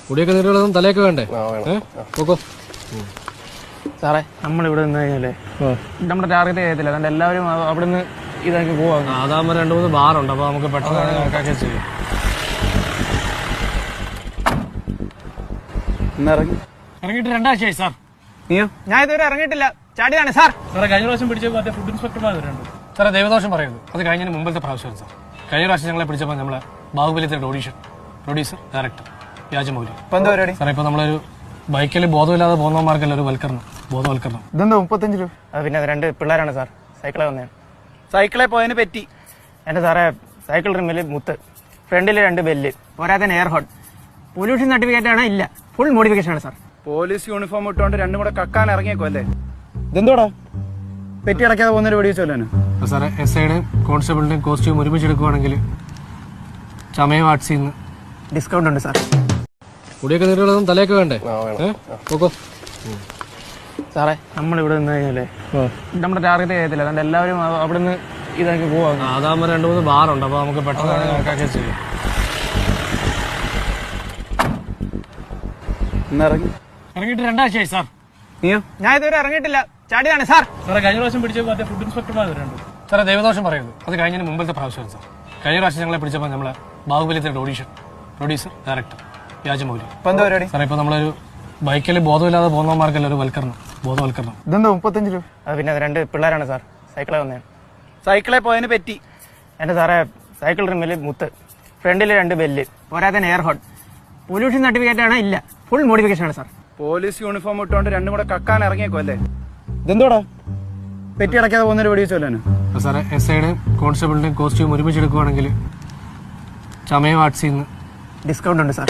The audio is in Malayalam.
മുടിയൊക്കെ നീട്ടുകളൊന്നും തലയൊക്കെ വേണ്ടേ? പോക്കോ സാറേ. നമ്മളിവിടെ നിന്ന് കഴിഞ്ഞാലേ നമ്മുടെ ടാർഗറ്റ് ചെയ്യത്തില്ല, അതുകൊണ്ട് എല്ലാവരും അവിടെ നിന്ന് ഇതാക്കി പോവാം. അതാകുമ്പോൾ 2-3 ബാറുണ്ട്, അപ്പൊ നമുക്ക് പെട്ടെന്ന് കണക്കാക്കി ചെയ്യും. ഇറങ്ങിയിട്ട് 2 ആഴ്ചയായി സാർ. നീയോ? ഞാൻ ഇതുവരെ ഇറങ്ങിയിട്ടില്ല, ചാടിയാണ് സാർ. സാറേ കഴിഞ്ഞ പ്രാവശ്യം പിടിച്ചപ്പോൾ മറ്റേ ഫുഡ് ഇൻസ്പെക്ടർമാർ വരുന്നുണ്ട്. സാറേ ദൈവദോഷം പറയുന്നത് അത് കഴിഞ്ഞതിന് മുമ്പത്തെ പ്രാവശ്യമാണ് സാർ. കഴിഞ്ഞ പ്രാവശ്യം ഞങ്ങളെ പിടിച്ചപ്പോൾ നമ്മളെ ബാഹുബലിയുടെ പ്രൊഡ്യൂസർ ഡയറക്ടർ വ്യാജമൗലി. ഇപ്പൊ എന്താ പരിപാടി? സാറേ ഇപ്പൊ നമ്മളൊരു ബൈക്കിൽ ബോധമില്ലാതെ പോകുന്നവർക്കല്ല ഒരു ബോധവൽക്കരണം. ഇതെന്താ 35 രൂപ? പിന്നെ 2 പിള്ളേരാണ് സാർ, സൈക്കിളെ വന്നേ. സൈക്കിളെ പോയതിന് പറ്റി എന്റെ സാറേ, സൈക്കിൾ റിമ്മിൽ മുത്ത്, ഫ്രണ്ടിൽ 2 ബെല്ല്, പോരാതെ എയർ ഹോൺ. പൊല്യൂഷൻ സർട്ടിഫിക്കറ്റ് ആണ്, ഇല്ല ഫുൾ മോഡിഫിക്കേഷൻ ആണ് സാർ. പോലീസ് യൂണിഫോം ഇട്ടുകൊണ്ട് 2 കൂടെ കക്കാൻ ഇറങ്ങിയേക്കോ അല്ലേ? ഇതെന്തോടാ പെറ്റി അടയ്ക്കാതെ പോകുന്നൊരു വെടി വെച്ചോല്ലോ? സാറേ SIയുടെയും കോൺസ്റ്റബിളിന്റെയും കോസ്റ്റ്യൂം ഒരുമിച്ച് എടുക്കുവാണെങ്കിൽ ചമയം ആർട്സിന്ന് ഡിസ്കൗണ്ട് ഉണ്ട് സാർ. മുടിയൊക്കെ നീട്ടുകളൊന്നും തലയൊക്കെ വേണ്ടേ? പോക്കോ സാറേ. നമ്മളിവിടെ നിന്ന് കഴിഞ്ഞാലേ നമ്മുടെ ടാർഗറ്റ് ചെയ്യത്തില്ല, അതുകൊണ്ട് എല്ലാവരും അവിടെ നിന്ന് ഇതാക്കി പോവാം. അതാകുമ്പോൾ 2-3 ബാറുണ്ട്, അപ്പൊ നമുക്ക് പെട്ടെന്ന് കണക്കാക്കി ചെയ്യും. ഇറങ്ങിയിട്ട് 2 ആഴ്ചയായി സാർ. നീയോ? ഞാൻ ഇതുവരെ ഇറങ്ങിയിട്ടില്ല, ചാടിയാണ് സാർ. സാറേ കഴിഞ്ഞ പ്രാവശ്യം പിടിച്ചപ്പോൾ മറ്റേ ഫുഡ് ഇൻസ്പെക്ടർമാർ വരുന്നുണ്ട്. സാറേ ദൈവദോഷം പറയുന്നത് അത് കഴിഞ്ഞതിന് മുമ്പത്തെ പ്രാവശ്യമാണ് സാർ. കഴിഞ്ഞ പ്രാവശ്യം ഞങ്ങളെ പിടിച്ചപ്പോൾ നമ്മളെ ബാഹുബലിയുടെ പ്രൊഡ്യൂസർ ഡയറക്ടർ വ്യാജമൗലി. ഇപ്പൊ എന്താ പരിപാടി? സാറേ ഇപ്പൊ നമ്മളൊരു ബൈക്കിൽ ബോധമില്ലാതെ പോകുന്നവർക്കല്ല ഒരു ബോധവൽക്കരണം. ഇതെന്താ 35 രൂപ? പിന്നെ 2 പിള്ളേരാണ് സാർ, സൈക്കിളെ വന്നേ. സൈക്കിളെ പോയതിന് പറ്റി എന്റെ സാറേ, സൈക്കിൾ റിമ്മിൽ മുത്ത്, ഫ്രണ്ടിൽ 2 ബെല്ല്, പോരാതെ എയർ ഹോൺ. പൊല്യൂഷൻ സർട്ടിഫിക്കറ്റ് ആണ്, ഇല്ല ഫുൾ മോഡിഫിക്കേഷൻ ആണ് സാർ. പോലീസ് യൂണിഫോം ഇട്ടുകൊണ്ട് 2 കൂടെ കക്കാൻ ഇറങ്ങിയേക്കോ അല്ലേ? ഇതെന്തോടാ പെറ്റി അടയ്ക്കാതെ പോകുന്നൊരു വെടി വെച്ചോല്ലോ? സാറേ SIയുടെയും കോൺസ്റ്റബിളിന്റെയും കോസ്റ്റ്യൂം ഒരുമിച്ച് എടുക്കുവാണെങ്കിൽ ചമയം ആർട്സിന്ന് ഡിസ്കൗണ്ട് ഉണ്ട് സാർ.